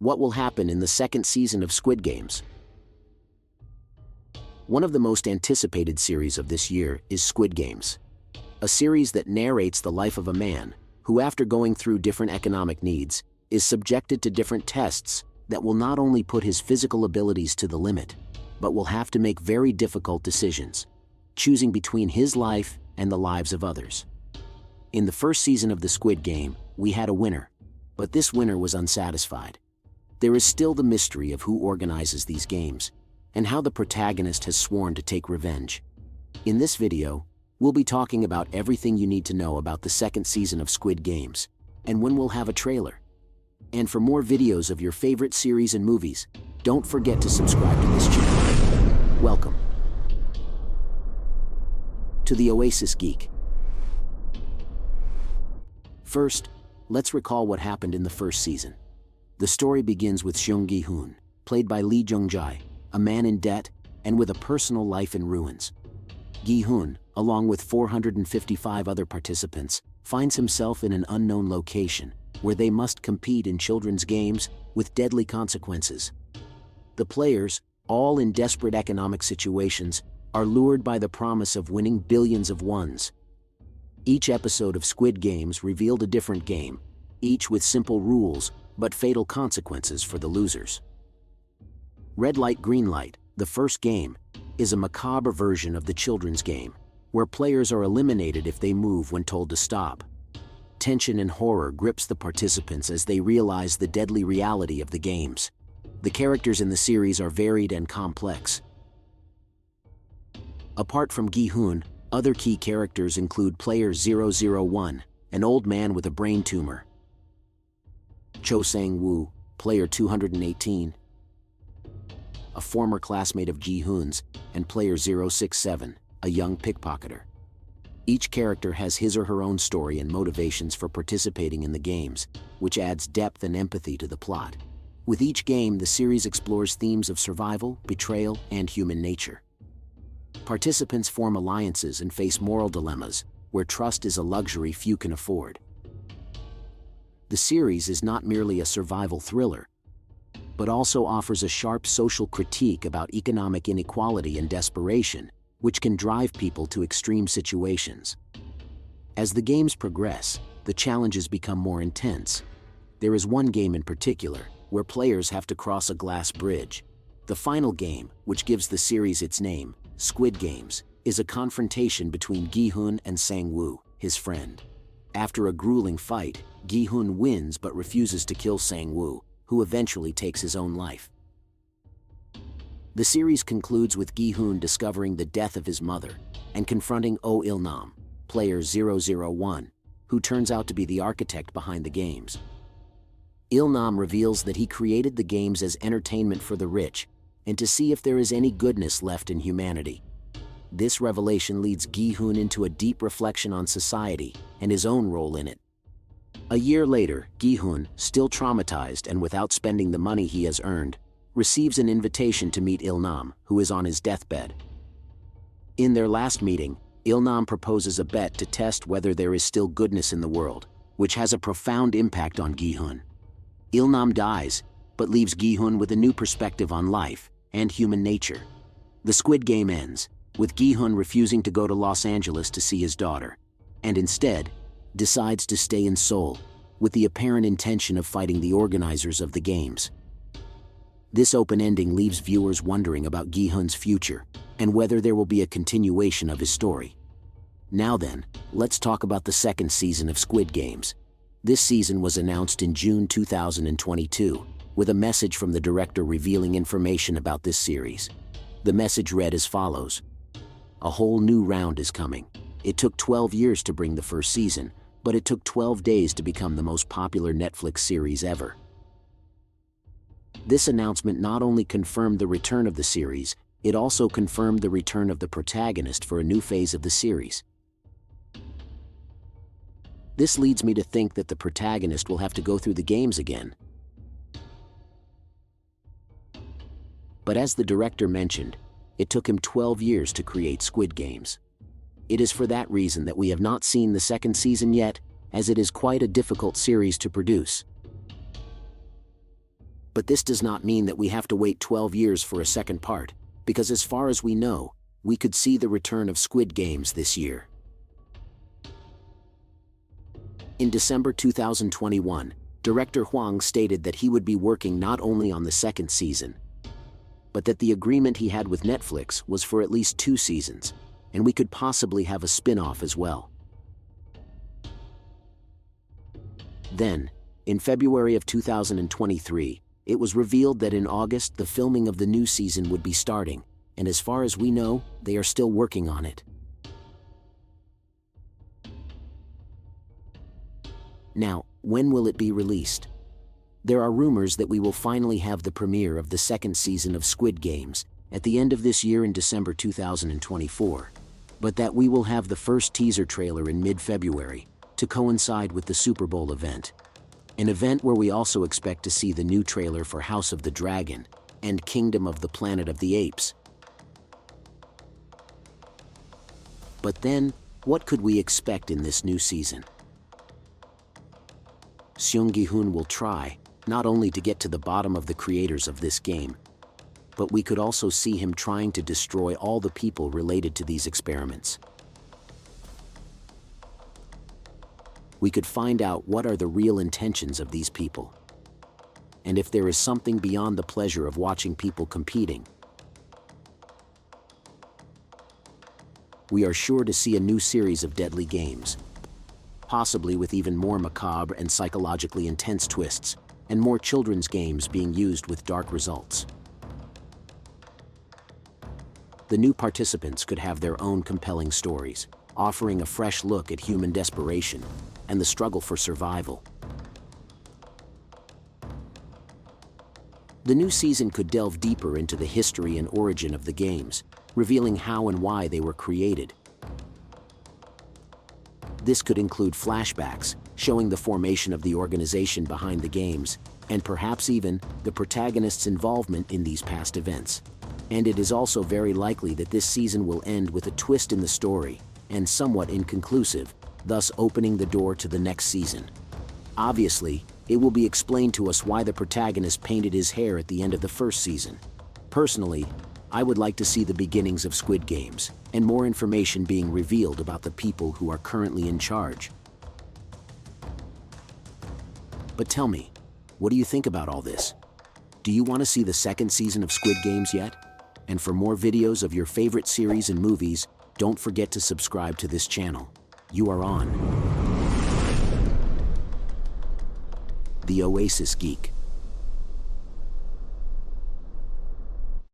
What will happen in the second season of Squid Games? One of the most anticipated series of this year is Squid Games, a series that narrates the life of a man who, after going through different economic needs, is subjected to different tests that will not only put his physical abilities to the limit, but will have to make very difficult decisions, choosing between his life and the lives of others. In the first season of the Squid Game, we had a winner, but this winner was unsatisfied. There is still the mystery of who organizes these games, and how the protagonist has sworn to take revenge. In this video, we'll be talking about everything you need to know about the second season of Squid Games, and when we'll have a trailer. And for more videos of your favorite series and movies, don't forget to subscribe to this channel. Welcome to the Oasis Geek. First, let's recall what happened in the first season. The story begins with Seung Gi-hoon, played by Lee Jung-jae, a man in debt and with a personal life in ruins. Gi-hoon, along with 455 other participants, finds himself in an unknown location where they must compete in children's games with deadly consequences. The players, all in desperate economic situations, are lured by the promise of winning billions of wons. Each episode of Squid Games revealed a different game, each with simple rules but fatal consequences for the losers. Red Light, Green Light, the first game, is a macabre version of the children's game, where players are eliminated if they move when told to stop. Tension and horror grips the participants as they realize the deadly reality of the games. The characters in the series are varied and complex. Apart from Gi-hoon, other key characters include Player 001, an old man with a brain tumor; Cho Sang-woo, Player 218, a former classmate of Gi-hoon's, and Player 067, a young pickpocketer. Each character has his or her own story and motivations for participating in the games, which adds depth and empathy to the plot. With each game, the series explores themes of survival, betrayal, and human nature. Participants form alliances and face moral dilemmas, where trust is a luxury few can afford. The series is not merely a survival thriller, but also offers a sharp social critique about economic inequality and desperation, which can drive people to extreme situations. As the games progress, the challenges become more intense. There is one game in particular, where players have to cross a glass bridge. The final game, which gives the series its name, Squid Games, is a confrontation between Gi-hoon and Sang-woo, his friend. After a grueling fight, Gi-hoon wins but refuses to kill Sang-woo, who eventually takes his own life. The series concludes with Gi-hoon discovering the death of his mother and confronting Oh Il-nam, Player 001, who turns out to be the architect behind the games. Il-nam reveals that he created the games as entertainment for the rich and to see if there is any goodness left in humanity. This revelation leads Gi-hoon into a deep reflection on society and his own role in it. A year later, Gi-hoon, still traumatized and without spending the money he has earned, receives an invitation to meet Il-nam, who is on his deathbed. In their last meeting, Il-nam proposes a bet to test whether there is still goodness in the world, which has a profound impact on Gi-hoon. Il-nam dies, but leaves Gi-hoon with a new perspective on life and human nature. The Squid Game ends, with Gi-hoon refusing to go to Los Angeles to see his daughter, and instead decides to stay in Seoul, with the apparent intention of fighting the organizers of the games. This open ending leaves viewers wondering about Gi-hoon's future, and whether there will be a continuation of his story. Now then, let's talk about the second season of Squid Games. This season was announced in June 2022, with a message from the director revealing information about this series. The message read as follows: "A whole new round is coming. It took 12 years to bring the first season, but it took 12 days to become the most popular Netflix series ever." This announcement not only confirmed the return of the series, it also confirmed the return of the protagonist for a new phase of the series. This leads me to think that the protagonist will have to go through the games again. But as the director mentioned, it took him 12 years to create Squid Games. It is for that reason that we have not seen the second season yet, as it is quite a difficult series to produce. But this does not mean that we have to wait 12 years for a second part, because as far as we know, we could see the return of Squid Games this year. In December 2021, director Huang stated that he would be working not only on the second season, but that the agreement he had with Netflix was for at least 2 seasons, and we could possibly have a spin-off as well. Then, in February of 2023, it was revealed that in August the filming of the new season would be starting, and as far as we know, they are still working on it. Now, when will it be released? There are rumors that we will finally have the premiere of the second season of Squid Games at the end of this year in December 2024, but that we will have the first teaser trailer in mid-February to coincide with the Super Bowl event. An event where we also expect to see the new trailer for House of the Dragon and Kingdom of the Planet of the Apes. But then, what could we expect in this new season? Seung Gi-hoon will try, not only to get to the bottom of the creators of this game, but we could also see him trying to destroy all the people related to these experiments. We could find out what are the real intentions of these people, and if there is something beyond the pleasure of watching people competing. We are sure to see a new series of deadly games, possibly with even more macabre and psychologically intense twists, and more children's games being used with dark results. The new participants could have their own compelling stories, offering a fresh look at human desperation and the struggle for survival. The new season could delve deeper into the history and origin of the games, revealing how and why they were created. This could include flashbacks, showing the formation of the organization behind the games, and perhaps even the protagonist's involvement in these past events. And it is also very likely that this season will end with a twist in the story, and somewhat inconclusive, thus opening the door to the next season. Obviously, it will be explained to us why the protagonist painted his hair at the end of the first season. Personally, I would like to see the beginnings of Squid Games, and more information being revealed about the people who are currently in charge. But tell me, what do you think about all this? Do you want to see the second season of Squid Games yet? And for more videos of your favorite series and movies, don't forget to subscribe to this channel. You are on The Oasis Geek.